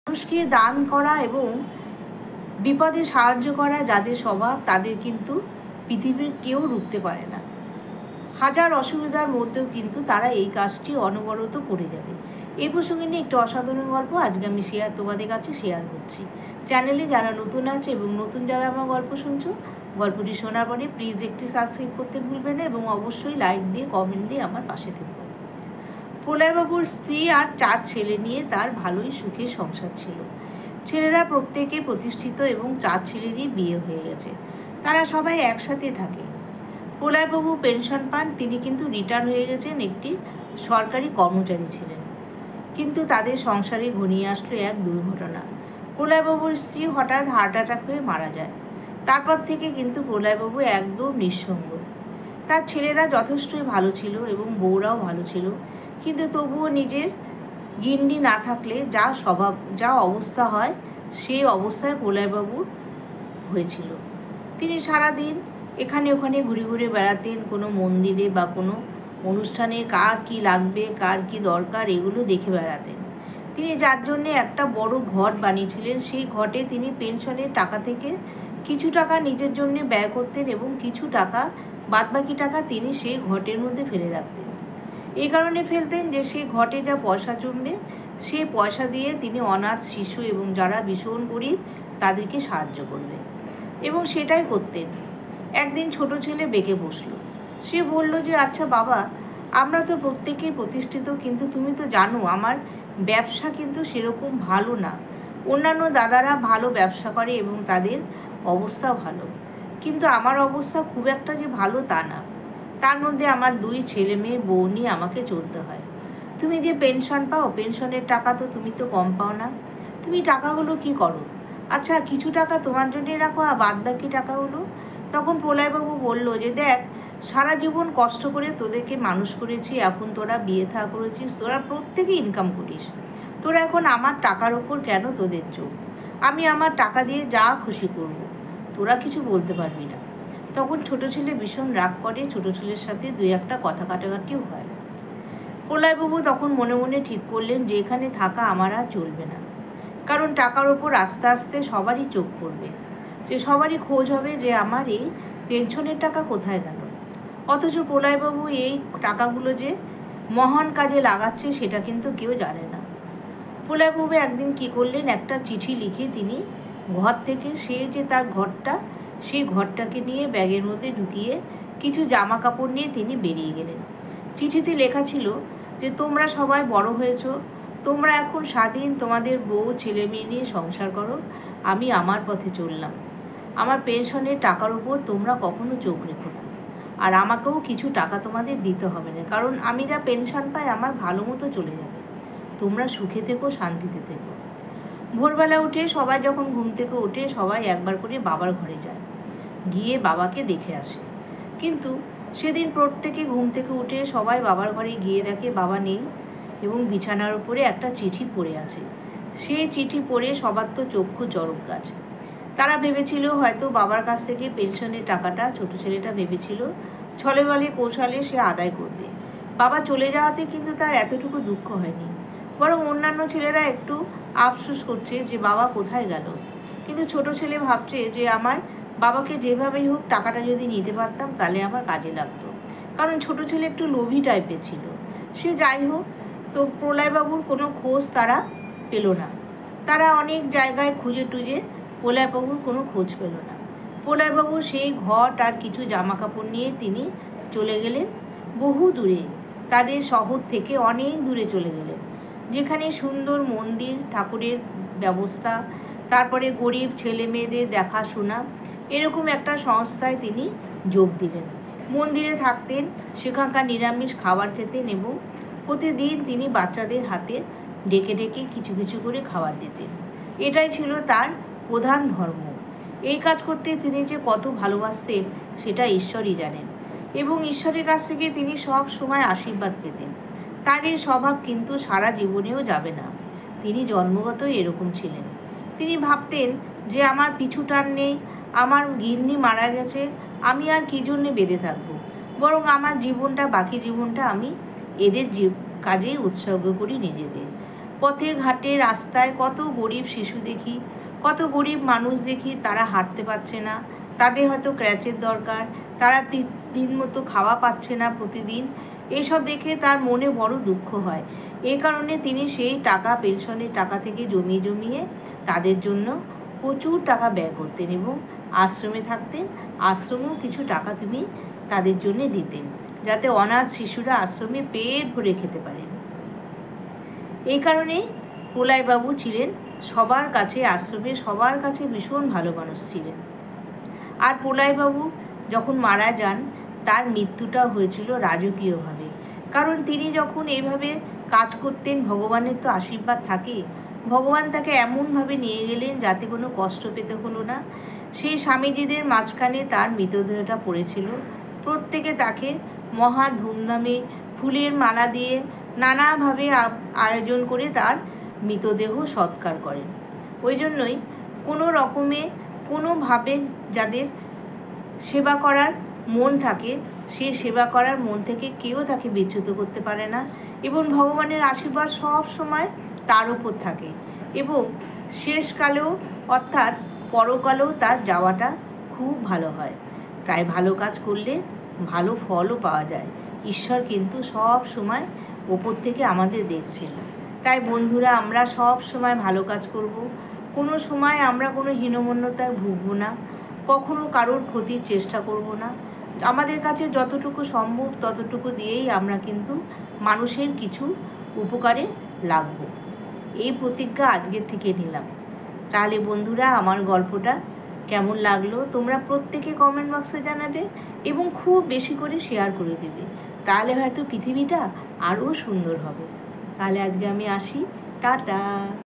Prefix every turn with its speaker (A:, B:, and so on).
A: মানুষকে দান করা এবং বিপদে সাহায্য করা যাদের স্বভাব, তাদের কিন্তু পৃথিবীর কেউ রুখতে পারে না। হাজার অসুবিধার মধ্যেও কিন্তু তারা এই কাজটি অনবরত করে যাবে। এই প্রসঙ্গে নিয়ে একটি অসাধারণ গল্প আজকে আমি তোমাদের কাছে শেয়ার করছি। চ্যানেলে যারা নতুন আছে এবং নতুন যারা আমার গল্প শুনছো, গল্পটি শোনার পরে প্লিজ একটি সাবস্ক্রাইব করতে ভুলবে না এবং অবশ্যই লাইক দিয়ে কমেন্ট দিয়ে আমার পাশে থাকবে। প্রলয়বাবুর স্ত্রী আর 4 ছেলে নিয়ে তার ভালোই সুখে সংসার ছিল। ছেলেরা প্রত্যেকে প্রতিষ্ঠিত এবং 4 ছেলেরই বিয়ে হয়ে গেছে। তারা সবাই একসাথে থাকে। প্রলয়বাবু পেনশন পান, তিনি কিন্তু রিটায়ার হয়ে গেছেন, একটি সরকারি কর্মচারী ছিলেন। কিন্তু তাদের সংসারে ঘনিয়ে আসলো এক দুর্ঘটনা। প্রলয়বাবুর স্ত্রী হঠাৎ হার্ট অ্যাটাক হয়ে মারা যায়। তারপর থেকে কিন্তু প্রলয়বাবু একদম নিঃসঙ্গ। তার ছেলেরা যথেষ্টই ভালো ছিল এবং বউরাও ভালো ছিল, কিন্তু তবুও নিজের গিন্নি না থাকলে যা অবস্থা হয় সেই অবস্থায় প্রলয়বাবুর হয়েছিল। তিনি সারাদিন এখানে ওখানে ঘুরে ঘুরে বেড়াতেন, কোনো মন্দিরে বা কোনো অনুষ্ঠানে কার কি লাগবে, কার কি দরকার, এগুলো দেখে বেড়াতেন। তিনি যার জন্যে একটা বড় ঘট বানিয়েছিলেন, সেই ঘটে তিনি পেনশনের টাকা থেকে কিছু টাকা নিজের জন্য ব্যয় করতেন এবং কিছু টাকা, বাদবাকি টাকা তিনি সেই ঘটের মধ্যে ফেলে রাখতেন। এই কারণে ফেলতেন যে সেই ঘটে যা পয়সা জমবে, সেই পয়সা দিয়ে তিনি অনাথ শিশু এবং যারা ভীষণ গরিব তাদেরকে সাহায্য করবে, এবং সেটাই করতেন। একদিন ছোট ছেলে বেঁকে বসলো। সে বলল যে, আচ্ছা বাবা, আমরা তো প্রত্যেকেই প্রতিষ্ঠিত, কিন্তু তুমি তো জানো আমার ব্যবসা কিন্তু সেরকম ভালো না। অন্যান্য দাদারা ভালো ব্যবসা করে এবং তাদের অবস্থা ভালো, কিন্তু আমার অবস্থা খুব একটা যে ভালো তা না। তার মধ্যে আমার 2 ছেলে মেয়ে, বউ নিয়ে আমাকে চলতে হয়। তুমি যে পেনশন পাও, পেনশনের টাকা তো তুমি তো কম পাও না। তুমি টাকাগুলো কি করো? আচ্ছা, কিছু টাকা তোমার জন্যে রাখো আর বাদ বাকি টাকাগুলো। তখন প্রলয়বাবু বলল যে, দেখ, সারা জীবন কষ্ট করে তোদেরকে মানুষ করেছি, এখন তোরা বিয়ে থা করেছিস, তোরা প্রত্যেকে ইনকাম করিস, তোরা এখন আমার টাকার ওপর কেন তোদের চোখ? আমি আমার টাকা দিয়ে যা খুশি করব, তোরা কিছু বলতে পারবি না। তখন ছোট ছেলে ভীষণ রাগ করে, ছোট ছেলের সাথে 2-1টা কথা কাটাকাটিও হয়। প্রলয়বাবু তখন মনে মনে ঠিক করলেন যে এখানে থাকা আমার আর চলবে না, কারণ টাকার ওপর আস্তে আস্তে সবারই চোখ পড়বে, যে সবারই খোঁজ হবে যে আমার এই পেনশনের টাকা কোথায় গেল। অথচ প্রলয়বাবু এই টাকাগুলো যে মহান কাজে লাগাচ্ছে সেটা কিন্তু কেউ জানে না। প্রলয়বাবু একদিন কী করলেন, একটা চিঠি লিখে তিনি ঘর থেকে, সে যে তার ঘরটা, সেই ঘরটাকে নিয়ে ব্যাগের মধ্যে ঢুকিয়ে কিছু জামা কাপড় নিয়ে তিনি বেরিয়ে গেলেন। চিঠিতে লেখা ছিল যে, তোমরা সবাই বড় হয়েছ, তোমরা এখন স্বাধীন, তোমাদের বউ ছেলে মেয়ে নিয়ে সংসার করো, আমি আমার পথে চললাম। আমার পেনশনের টাকার উপর তোমরা কখনো চোখ রেখো না, আর আমাকেও কিছু টাকা তোমাদের দিতে হবে না, কারণ আমি যা পেনশন পাই আমার ভালো মতো চলে যাবে। তোমরা সুখে থেকো, শান্তিতে থেকো। ভোরবেলা উঠে সবাই যখন ঘুম থেকে ওঠে, সবাই একবার করে বাবার ঘরে যায়, গিয়ে বাবাকে দেখে আসে। কিন্তু সেদিন প্রত্যেকে ঘুম থেকে উঠে সবাই বাবার ঘরে গিয়ে দেখে বাবা নেই এবং বিছানার উপরে একটা চিঠি পড়ে আছে। সেই চিঠি পড়ে সবার তো চক্ষু চড়ক গাছ। তারা ভেবেছিল হয়তো বাবার কাছ থেকে পেনশনের টাকাটা ছোট ছেলেটা ভেবেছিল ছলে বলে কৌশলে সে আদায় করবে। বাবা চলে যাওয়াতে কিন্তু তার এতটুকু দুঃখ হয়নি, বরং অন্যান্য ছেলেরা একটু আফসোস করছে যে বাবা কোথায় গেল। কিন্তু ছোট ছেলে ভাবছে যে আমার বাবাকে যেভাবেই হোক টাকাটা যদি নিতে পারতাম তাহলে আমার কাজে লাগতো, কারণ ছোট ছেলে একটু লোভী টাইপের ছিল। সে যাই হোক, তো প্রলয়বাবুর কোনো খোঁজ তারা পেল না। তারা অনেক জায়গায় খুঁজে টুজে প্রলয়বাবুর কোনো খোঁজ পেল না। প্রলয়বাবু সেই ঘট আর কিছু জামা কাপড় নিয়ে তিনি চলে গেলেন বহু দূরে, তাদের শহর থেকে অনেক দূরে চলে গেলেন, যেখানে সুন্দর মন্দির, ঠাকুরের ব্যবস্থা, তারপরে গরিব ছেলে মেয়েদের দেখাশোনা, এরকম একটা সংস্থায় তিনি যোগ দিলেন। মন্দিরে থাকতেন, সেখানকার নিরামিষ খাবার খেতেন এবং প্রতিদিন তিনি বাচ্চাদের হাতে ডেকে ডেকে কিছু কিছু করে খাবার দিতেন। এটাই ছিল তার প্রধান ধর্ম। এই কাজ করতে তিনি যে কত ভালোবাসতেন সেটা ঈশ্বরই জানেন, এবং ঈশ্বরের কাছ থেকে তিনি সব সময় আশীর্বাদ পেতেন। তার এই স্বভাব কিন্তু সারা জীবনেও যাবে না, তিনি জন্মগতই এরকম ছিলেন। তিনি ভাবতেন যে আমার পিছু টান নেই, আমার গিন্নি মারা গেছে, আমি আর কী জন্যে বেঁধে থাকবো, বরং আমার জীবনটা, বাকি জীবনটা আমি এদের কাজেই উৎসর্গ করি নিজেকে। পথে ঘাটে রাস্তায় কত গরিব শিশু দেখি, কত গরিব মানুষ দেখি, তারা হাঁটতে পারছে না, তাদের হয়তো ক্র্যাচের দরকার, তারা দিন মতো খাওয়া পাচ্ছে না প্রতিদিন। এসব দেখে তার মনে বড় দুঃখ হয়। এই কারণে তিনি সেই টাকা, পেনশনের টাকা থেকে জমিয়ে তাদের জন্য প্রচুর টাকা ব্যয় করতেন এবং আশ্রমে থাকতেন। আশ্রমেও কিছু টাকা তিনি তাদের জন্য দিতেন, যাতে অনাথ শিশুরা আশ্রমে পেট ভরে খেতে পারেন। এই কারণে প্রলয়বাবু ছিলেন সবার কাছে, আশ্রমে সবার কাছে ভীষণ ভালো মানুষ ছিলেন। আর প্রলয়বাবু যখন মারা যান, তার মৃত্যুটা হয়েছিল রাজকীয়ভাবে। কারণ তিনি যখন এইভাবে কাজ করতেন, ভগবানের তো আশীর্বাদ থাকে, ভগবান তাকে এমনভাবে নিয়ে গেলেন যাতে কোনো কষ্ট পেতে হলো না। সেই স্বামীজিদের মাঝখানে তার মৃতদেহটা পড়েছিল। প্রত্যেকে তাকে মহা ধুমধামে ফুলের মালা দিয়ে নানাভাবে আয়োজন করে তার মৃতদেহ সৎকার করেন। ওই জন্যই কোনো রকমে কোনোভাবে যাদের সেবা করার মন থাকে, সে সেবা করার মন থেকে কেউ তাকে বিচ্যুত করতে পারে না এবং ভগবানের আশীর্বাদ সব সময় তার উপর থাকে এবং শেষকালেও অর্থাৎ পরকালেও তার যাওয়াটা খুব ভালো হয়। তাই ভালো কাজ করলে ভালো ফলও পাওয়া যায়। ঈশ্বর কিন্তু সব সময় ওপর থেকে আমাদের দেখছেন। তাই বন্ধুরা, আমরা সব সময় ভালো কাজ করব, কোনো সময় আমরা কোনো হীনমন্যতায় ভুগব না, কখনো কারোর ক্ষতির চেষ্টা করব না। আমাদের কাছে যতটুকু সম্ভব ততটুকু দিয়েই আমরা কিন্তু মানুষের কিছু উপকারে লাগব। এই প্রতিজ্ঞা আজকের থেকে নিলাম। তাহলে বন্ধুরা, আমার গল্পটা কেমন লাগলো তোমরা প্রত্যেকে কমেন্ট বক্সে জানাবে এবং খুব বেশি করে শেয়ার করে দেবে। তাহলে হয়তো পৃথিবীটা আরও সুন্দর হবে। তাহলে আজকে আমি আসি, টাটা।